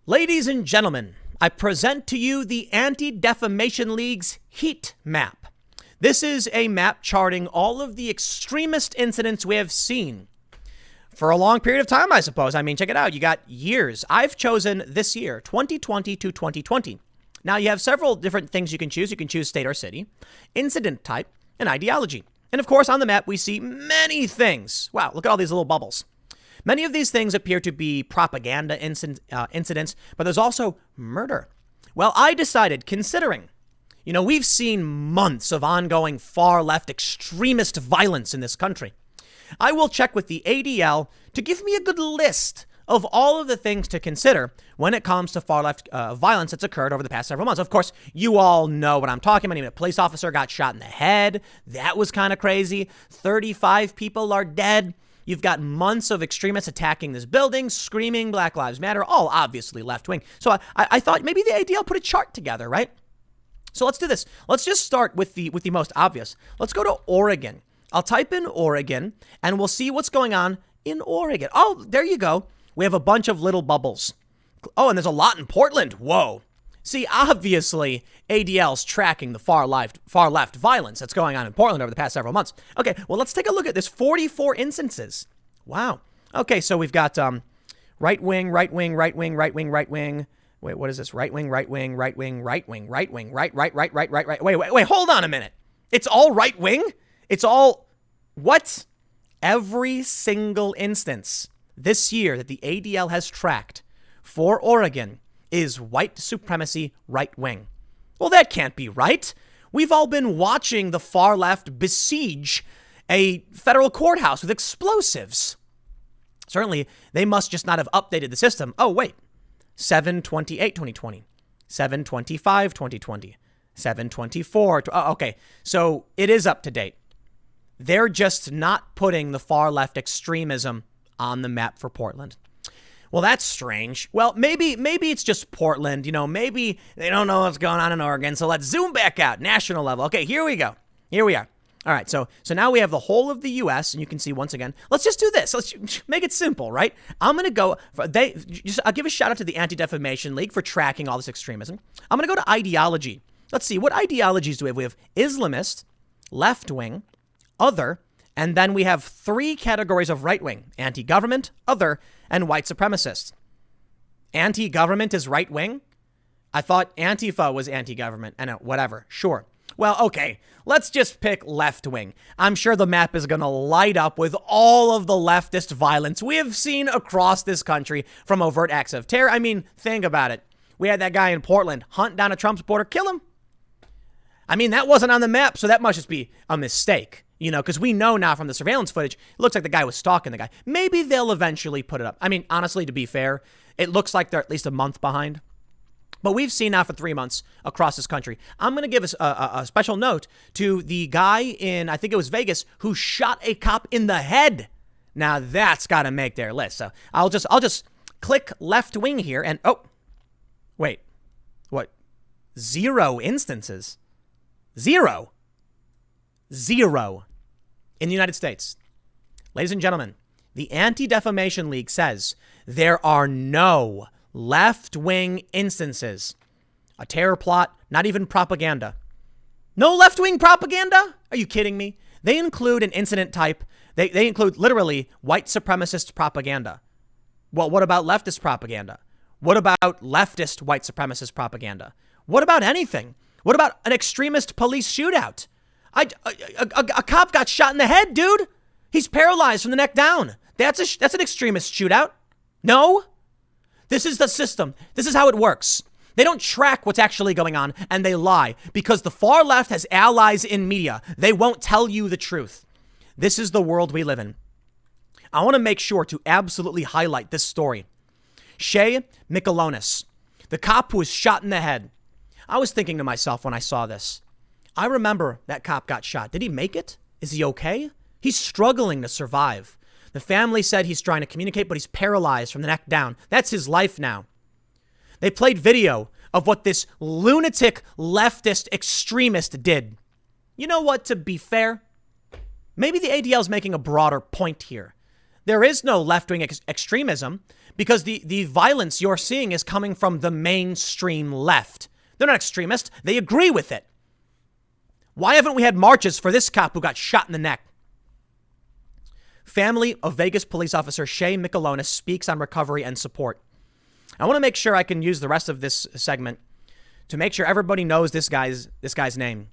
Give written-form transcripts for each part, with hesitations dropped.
Ladies and gentlemen, I present to you the Anti-Defamation League's heat map. This is a map charting all of the extremist incidents we have seen for a long period of time, I suppose. I mean, check it out. You got years. I've chosen this year, 2020 to 2020. Now, you have several different things you can choose. You can choose state or city, incident type, and ideology. And of course, on the map, we see many things. Wow, look at all these little bubbles. Many of these things appear to be propaganda incidents, but there's also murder. Well, I decided, considering, we've seen months of ongoing far-left extremist violence in this country, I will check with the ADL to give me a good list of all of the things to consider when it comes to far-left violence that's occurred over the past several months. Of course, you all know what I'm talking about. Even a police officer got shot in the head. That was kind of crazy. 35 people are dead. You've got months of extremists attacking this building, screaming Black Lives Matter, all obviously left-wing. So I thought maybe the ADL put a chart together, right? So let's do this. Let's just start with the most obvious. Let's go to Oregon. I'll type in Oregon, and we'll see what's going on in Oregon. Oh, there you go. We have a bunch of little bubbles. Oh, and there's a lot in Portland. Whoa. See, obviously, ADL's tracking the far left violence that's going on in Portland over the past several months. Okay, well, let's take a look at this. 44 instances. Wow. Okay, so we've got right wing. Wait, what is this? Right wing. Wait, hold on a minute. It's all right wing? It's all what? Every single instance this year that the ADL has tracked for Oregon is white supremacy right wing. Well, that can't be right. We've all been watching the far left besiege a federal courthouse with explosives. Certainly, they must just not have updated the system. Oh, wait. 7/28/2020, 7/25/2020, 7/24. Okay, so it is up to date. They're just not putting the far left extremism on the map for Portland. Well, that's strange. Well, maybe it's just Portland. Maybe they don't know what's going on in Oregon. So let's zoom back out. National level. Okay, here we go. Here we are. All right, so now we have the whole of the U.S., and you can see once again. Let's just do this. Let's make it simple, right? I'm going to go. I'll give a shout out to the Anti-Defamation League for tracking all this extremism. I'm going to go to ideology. Let's see. What ideologies do we have? We have Islamist, left-wing, other, and then we have three categories of right-wing: anti-government, other, and white supremacists. Anti-government is right-wing? I thought Antifa was anti-government. And whatever. Sure. Well, okay. Let's just pick left-wing. I'm sure the map is going to light up with all of the leftist violence we have seen across this country, from overt acts of terror. I mean, think about it. We had that guy in Portland hunt down a Trump supporter, kill him. I mean, that wasn't on the map, so that must just be a mistake. Because we know now from the surveillance footage, it looks like the guy was stalking the guy. Maybe they'll eventually put it up. I mean, honestly, to be fair, it looks like they're at least a month behind. But we've seen now for 3 months across this country. I'm going to give us a special note to the guy in, I think it was Vegas, who shot a cop in the head. Now that's got to make their list. So I'll just click left wing here and, oh, wait, what? 0 instances. 0 in the United States. Ladies and gentlemen, the Anti-Defamation League says there are no left-wing instances. A terror plot, not even propaganda. No left-wing propaganda? Are you kidding me? They include an incident type. They include literally white supremacist propaganda. Well, what about leftist propaganda? What about leftist white supremacist propaganda? What about anything? What about an extremist police shootout? A cop got shot in the head, dude. He's paralyzed from the neck down. That's an extremist shootout. No? This is the system. This is how it works. They don't track what's actually going on, and they lie because the far left has allies in media. They won't tell you the truth. This is the world we live in. I want to make sure to absolutely highlight this story. Mikellonis, the cop who was shot in the head. I was thinking to myself when I saw this, I remember that cop got shot. Did he make it? Is he okay? He's struggling to survive. The family said he's trying to communicate, but he's paralyzed from the neck down. That's his life now. They played video of what this lunatic leftist extremist did. You know what, to be fair, maybe the ADL is making a broader point here. there is no left-wing extremism because the violence you're seeing is coming from the mainstream left. They're not extremists. They agree with it. Why haven't we had marches for this cop who got shot in the neck? Family of Vegas police officer Shay Mikellonis speaks on recovery and support. I want to make sure I can use the rest of this segment to make sure everybody knows this guy's name.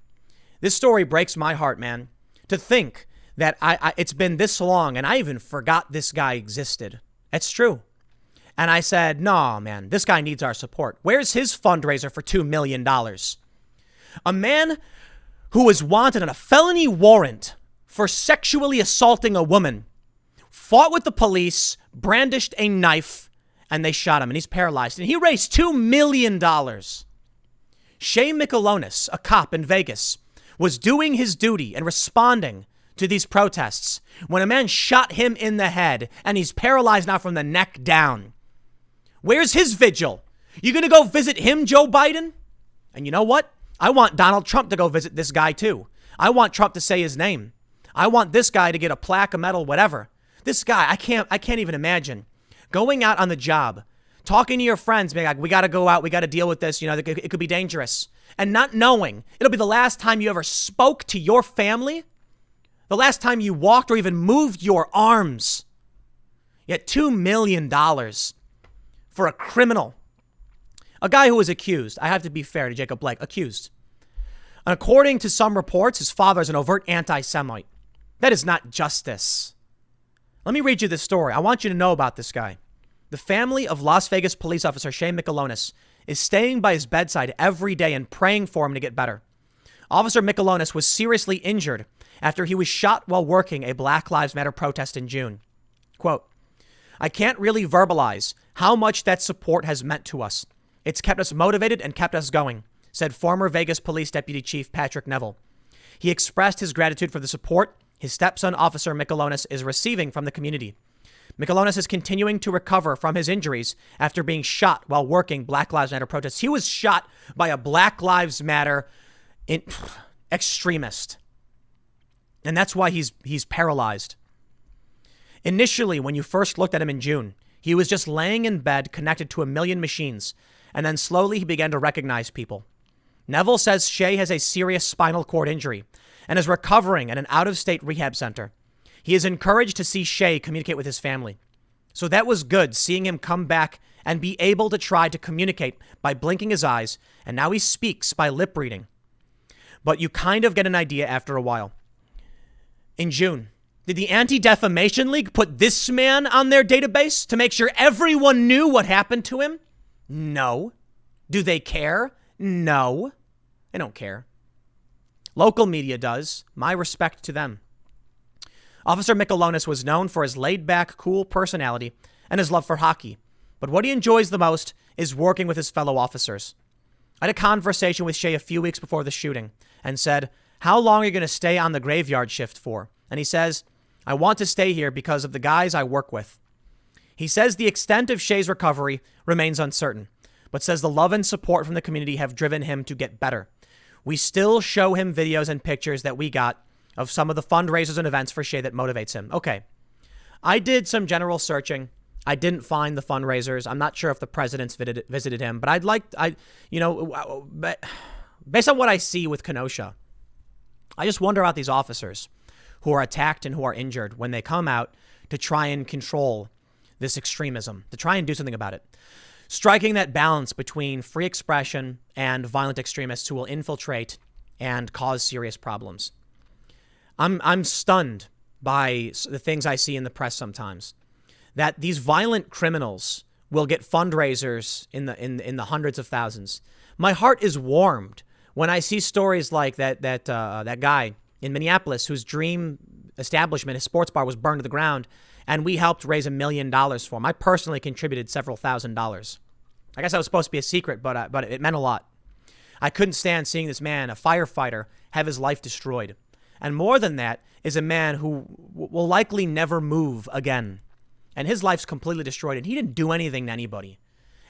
This story breaks my heart, man. To think that it's been this long and I even forgot this guy existed. It's true. And I said, no, man, this guy needs our support. Where's his fundraiser for $2 million? A man who was wanted on a felony warrant for sexually assaulting a woman, fought with the police, brandished a knife, and they shot him, and he's paralyzed. And he raised $2 million. Shay Mikellonis, a cop in Vegas, was doing his duty and responding to these protests when a man shot him in the head, and he's paralyzed now from the neck down. Where's his vigil? You gonna go visit him, Joe Biden? And you know what? I want Donald Trump to go visit this guy too. I want Trump to say his name. I want this guy to get a plaque, a medal, whatever. This guy, I can't even imagine going out on the job, talking to your friends, being like, we got to go out, we got to deal with this, you know, it could be dangerous, and not knowing it'll be the last time you ever spoke to your family, the last time you walked or even moved your arms. Yet $2 million for a criminal. A guy who was accused, I have to be fair to Jacob Blake, accused. And according to some reports, his father is an overt anti-Semite. That is not justice. Let me read you this story. I want you to know about this guy. The family of Las Vegas police officer Shay Mikellonis is staying by his bedside every day and praying for him to get better. Officer Mikellonis was seriously injured after he was shot while working a Black Lives Matter protest in June. Quote, I can't really verbalize how much that support has meant to us. It's kept us motivated and kept us going, said former Vegas Police Deputy Chief Patrick Neville. He expressed his gratitude for the support his stepson, Officer Mikellonis, is receiving from the community. Mikellonis is continuing to recover from his injuries after being shot while working Black Lives Matter protests. He was shot by a Black Lives Matter extremist. And that's why he's paralyzed. Initially, when you first looked at him in June, he was just laying in bed connected to a million machines. And then slowly he began to recognize people. Neville says Shay has a serious spinal cord injury and is recovering at an out-of-state rehab center. He is encouraged to see Shay communicate with his family. So that was good, seeing him come back and be able to try to communicate by blinking his eyes, and now he speaks by lip reading. But you kind of get an idea after a while. In June, did the Anti-Defamation League put this man on their database to make sure everyone knew what happened to him? No. Do they care? No. They don't care. Local media does. My respect to them. Officer Mikellonis was known for his laid-back, cool personality and his love for hockey. But what he enjoys the most is working with his fellow officers. I had a conversation with Shay a few weeks before the shooting and said, how long are you going to stay on the graveyard shift for? And he says, I want to stay here because of the guys I work with. He says the extent of Shay's recovery remains uncertain, but says the love and support from the community have driven him to get better. We still show him videos and pictures that we got of some of the fundraisers and events for Shay that motivates him. Okay. I did some general searching. I didn't find the fundraisers. I'm not sure if the presidents visited him, but based on what I see with Kenosha, I just wonder about these officers who are attacked and who are injured when they come out to try and control this extremism, to try and do something about it. Striking that balance between free expression and violent extremists who will infiltrate and cause serious problems. I'm stunned by the things I see in the press sometimes, that these violent criminals will get fundraisers in the hundreds of thousands. My heart is warmed when I see stories like that guy in Minneapolis whose dream establishment, his sports bar, was burned to the ground, and we helped raise $1 million for him. I personally contributed several $1,000s. I guess that was supposed to be a secret, but it meant a lot. I couldn't stand seeing this man, a firefighter, have his life destroyed. And more than that is a man who will likely never move again. And his life's completely destroyed, and he didn't do anything to anybody.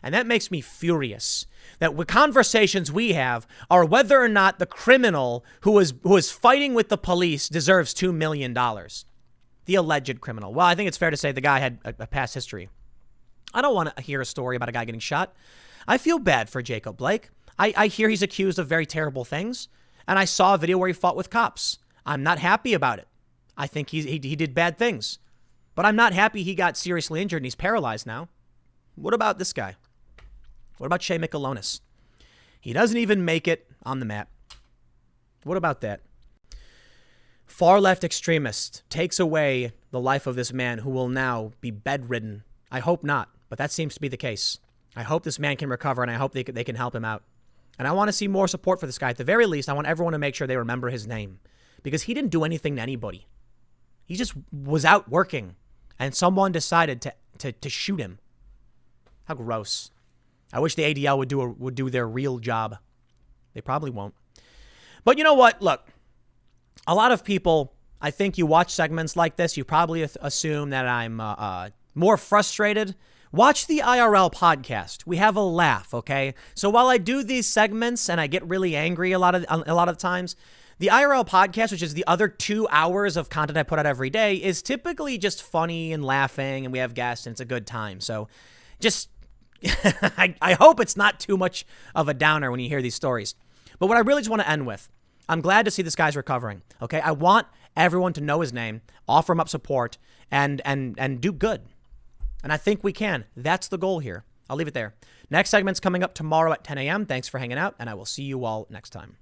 And that makes me furious that the conversations we have are whether or not the criminal who is fighting with the police deserves $2 million. The the alleged criminal. Well, I think it's fair to say the guy had a past history. I don't want to hear a story about a guy getting shot. I feel bad for Jacob Blake. I hear he's accused of very terrible things. And I saw a video where he fought with cops. I'm not happy about it. I think he did bad things. But I'm not happy he got seriously injured and he's paralyzed now. What about this guy? What about Mikellonis? He doesn't even make it on the map. What about that? Far left extremist takes away the life of this man who will now be bedridden. I hope not, but that seems to be the case. I hope this man can recover and I hope they can help him out. And I want to see more support for this guy. At the very least, I want everyone to make sure they remember his name because he didn't do anything to anybody. He just was out working and someone decided to shoot him. How gross. I wish the ADL would do their real job. They probably won't. But you know what? Look, a lot of people, I think you watch segments like this, you probably assume that I'm more frustrated. Watch the IRL podcast. We have a laugh, okay? So while I do these segments and I get really angry a lot of times, the IRL podcast, which is the other 2 hours of content I put out every day, is typically just funny and laughing, and we have guests, and it's a good time. So just, I hope it's not too much of a downer when you hear these stories. But what I really just want to end with, I'm glad to see this guy's recovering, okay? I want everyone to know his name, offer him up support, and do good. And I think we can. That's the goal here. I'll leave it there. Next segment's coming up tomorrow at 10 a.m. Thanks for hanging out, and I will see you all next time.